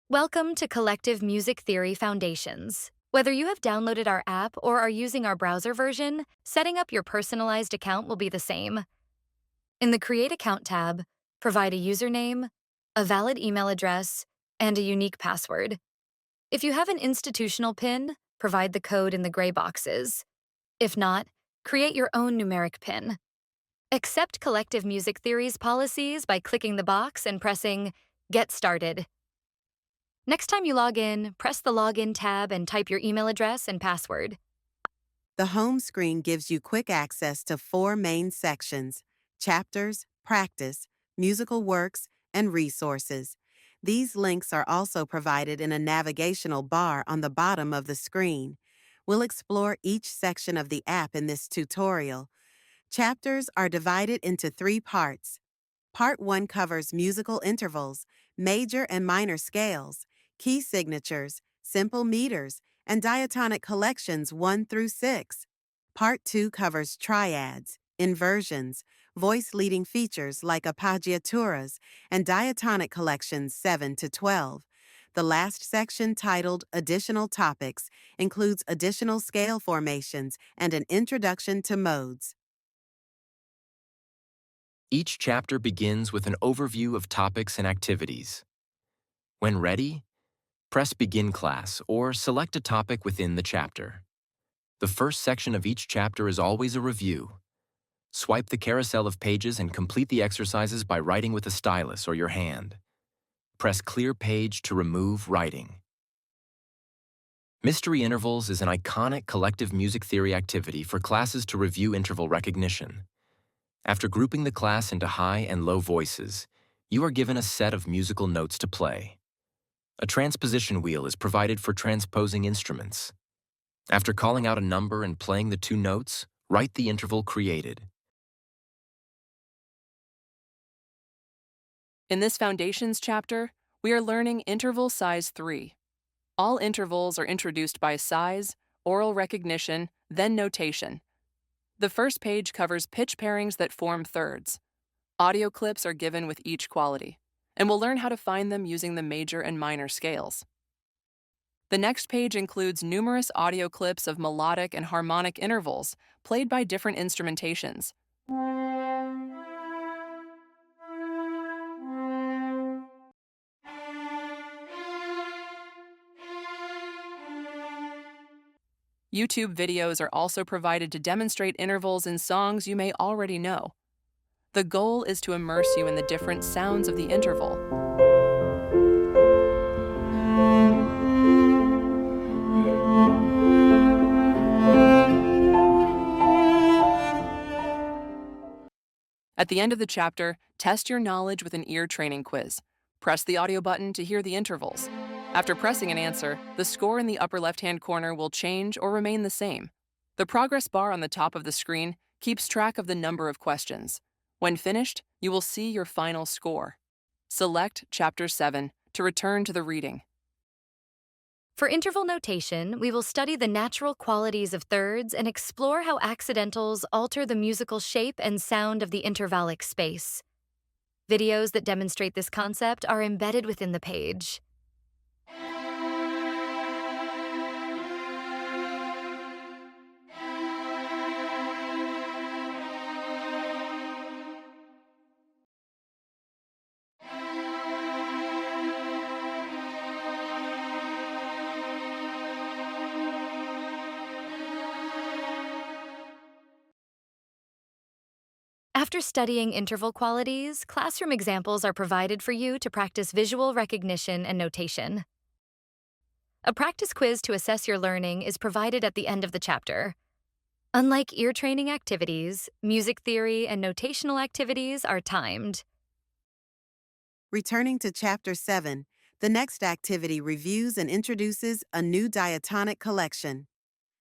Welcome to Collective Music Theory Foundations. Whether you have downloaded our app or are using our browser version, setting up your personalized account will be the same. In the Create Account tab, provide a username, a valid email address, and a unique password. If you have an institutional PIN, provide the code in the gray boxes. If not, create your own numeric PIN. Accept Collective Music Theory's policies by clicking the box and pressing Get Started. Next time you log in, press the Login tab and type your email address and password. The home screen gives you quick access to four main sections: chapters, practice, musical works, and resources. These links are also provided in a navigational bar on the bottom of the screen. We'll explore each section of the app in this tutorial. Chapters are divided into three parts. Part 1 covers musical intervals, major and minor scales, key signatures, simple meters, and diatonic collections 1 through 6. Part 2 covers triads, inversions, voice leading features like appoggiaturas, and diatonic collections 7 to 12. The last section, titled Additional Topics, includes additional scale formations and an introduction to modes. Each chapter begins with an overview of topics and activities. When ready, press Begin Class or select a topic within the chapter. The first section of each chapter is always a review. Swipe the carousel of pages and complete the exercises by writing with a stylus or your hand. Press Clear Page to remove writing. Mystery Intervals is an iconic collective music theory activity for classes to review interval recognition. After grouping the class into high and low voices, you are given a set of musical notes to play. A transposition wheel is provided for transposing instruments. After calling out a number and playing the two notes, write the interval created. In this Foundations chapter, we are learning interval size 3. All intervals are introduced by size, oral recognition, then notation. The first page covers pitch pairings that form thirds. Audio clips are given with each quality, and we'll learn how to find them using the major and minor scales. The next page includes numerous audio clips of melodic and harmonic intervals played by different instrumentations. YouTube videos are also provided to demonstrate intervals in songs you may already know. The goal is to immerse you in the different sounds of the interval. At the end of the chapter, test your knowledge with an ear training quiz. Press the audio button to hear the intervals. After pressing an answer, the score in the upper left-hand corner will change or remain the same. The progress bar on the top of the screen keeps track of the number of questions. When finished, you will see your final score. Select Chapter 7 to return to the reading. For interval notation, we will study the natural qualities of thirds and explore how accidentals alter the musical shape and sound of the intervallic space. Videos that demonstrate this concept are embedded within the page. After studying interval qualities, classroom examples are provided for you to practice visual recognition and notation. A practice quiz to assess your learning is provided at the end of the chapter. Unlike ear training activities, music theory and notational activities are timed. Returning to Chapter 7, the next activity reviews and introduces a new diatonic collection.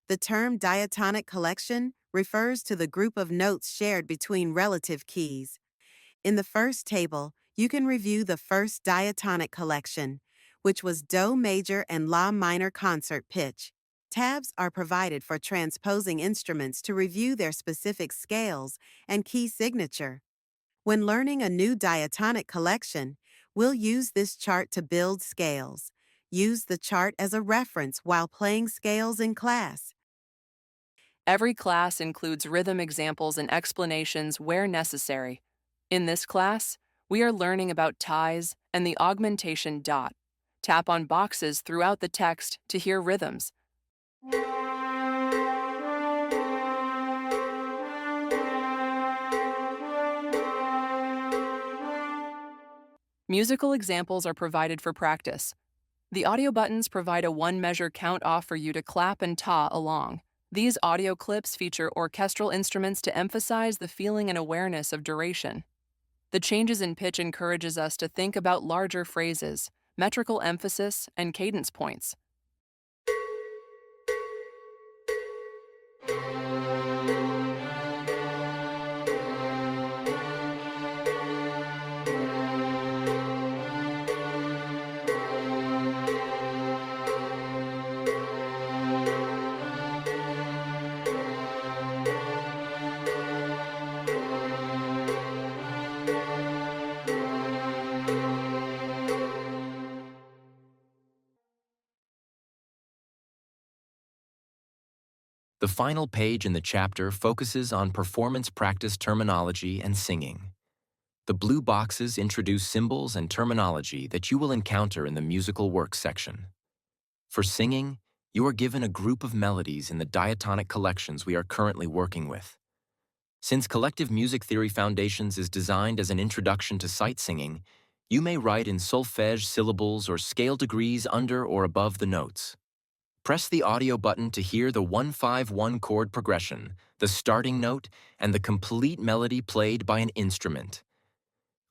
The term diatonic collection refers to the group of notes shared between relative keys. In the first table, you can review the first diatonic collection, which was Do major and La minor concert pitch. Tabs are provided for transposing instruments to review their specific scales and key signature. When learning a new diatonic collection, We'll use this chart to build scales. Use the chart as a reference while playing scales in class. Every class includes rhythm examples and explanations where necessary. In this class, we are learning about ties and the augmentation dot. Tap on boxes throughout the text to hear rhythms. Musical examples are provided for practice. The audio buttons provide a one-measure count-off for you to clap and taw along. These audio clips feature orchestral instruments to emphasize the feeling and awareness of duration. The changes in pitch encourages us to think about larger phrases, metrical emphasis, and cadence points. The final page in the chapter focuses on performance practice terminology and singing. The blue boxes introduce symbols and terminology that you will encounter in the musical works section. For singing, you are given a group of melodies in the diatonic collections we are currently working with. Since Collective Music Theory Foundations is designed as an introduction to sight singing, you may write in solfège syllables or scale degrees under or above the notes. Press the audio button to hear the 1-5-1 chord progression, the starting note, and the complete melody played by an instrument.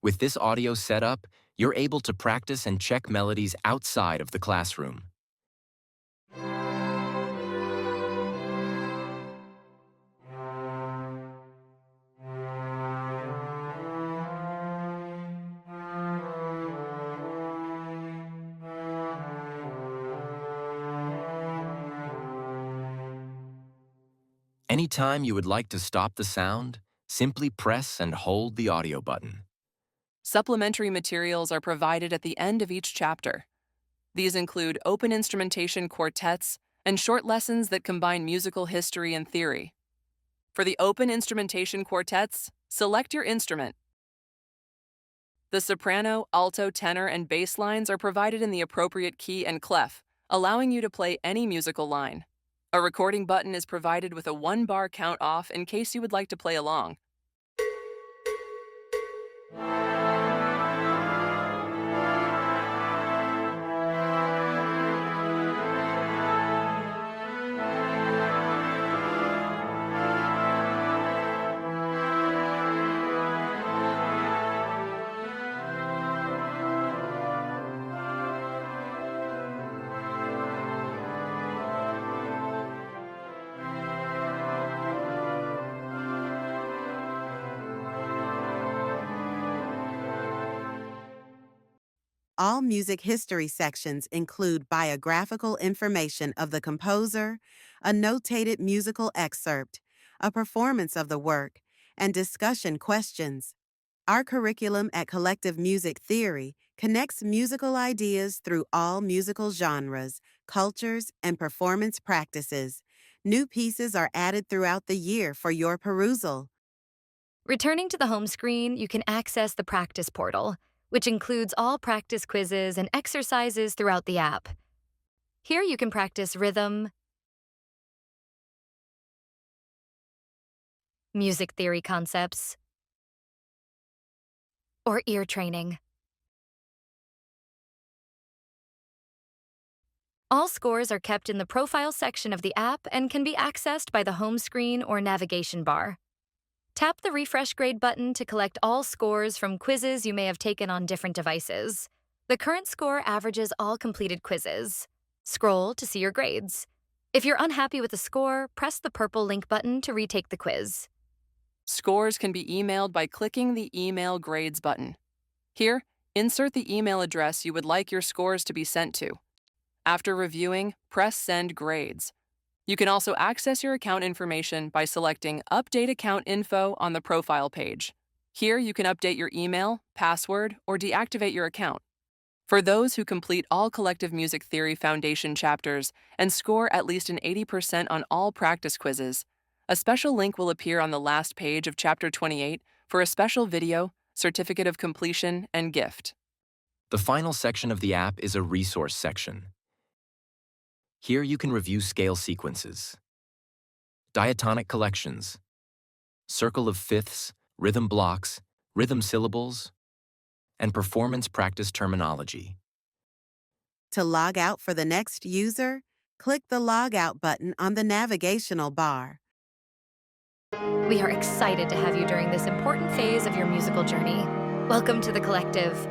With this audio setup, you're able to practice and check melodies outside of the classroom. Anytime you would like to stop the sound, simply press and hold the audio button. Supplementary materials are provided at the end of each chapter. These include open instrumentation quartets and short lessons that combine musical history and theory. For the open instrumentation quartets, select your instrument. The soprano, alto, tenor, and bass lines are provided in the appropriate key and clef, allowing you to play any musical line. A recording button is provided with a 1-bar count off in case you would like to play along. All music history sections include biographical information of the composer, a notated musical excerpt, a performance of the work, and discussion questions. Our curriculum at Collective Music Theory connects musical ideas through all musical genres, cultures, and performance practices. New pieces are added throughout the year for your perusal. Returning to the home screen, you can access the practice portal, which includes all practice quizzes and exercises throughout the app. Here you can practice rhythm, music theory concepts, or ear training. All scores are kept in the Profile section of the app and can be accessed by the home screen or navigation bar. Tap the Refresh Grade button to collect all scores from quizzes you may have taken on different devices. The current score averages all completed quizzes. Scroll to see your grades. If you're unhappy with the score, press the purple link button to retake the quiz. Scores can be emailed by clicking the Email Grades button. Here, insert the email address you would like your scores to be sent to. After reviewing, press Send Grades. You can also access your account information by selecting Update Account Info on the Profile page. Here you can update your email, password, or deactivate your account. For those who complete all Collective Music Theory Foundation chapters and score at least an 80% on all practice quizzes, a special link will appear on the last page of Chapter 28 for a special video, certificate of completion, and gift. The final section of the app is a resource section. Here you can review scale sequences, diatonic collections, circle of fifths, rhythm blocks, rhythm syllables, and performance practice terminology. To log out for the next user, click the Log Out button on the navigational bar. We are excited to have you during this important phase of your musical journey. Welcome to the Collective.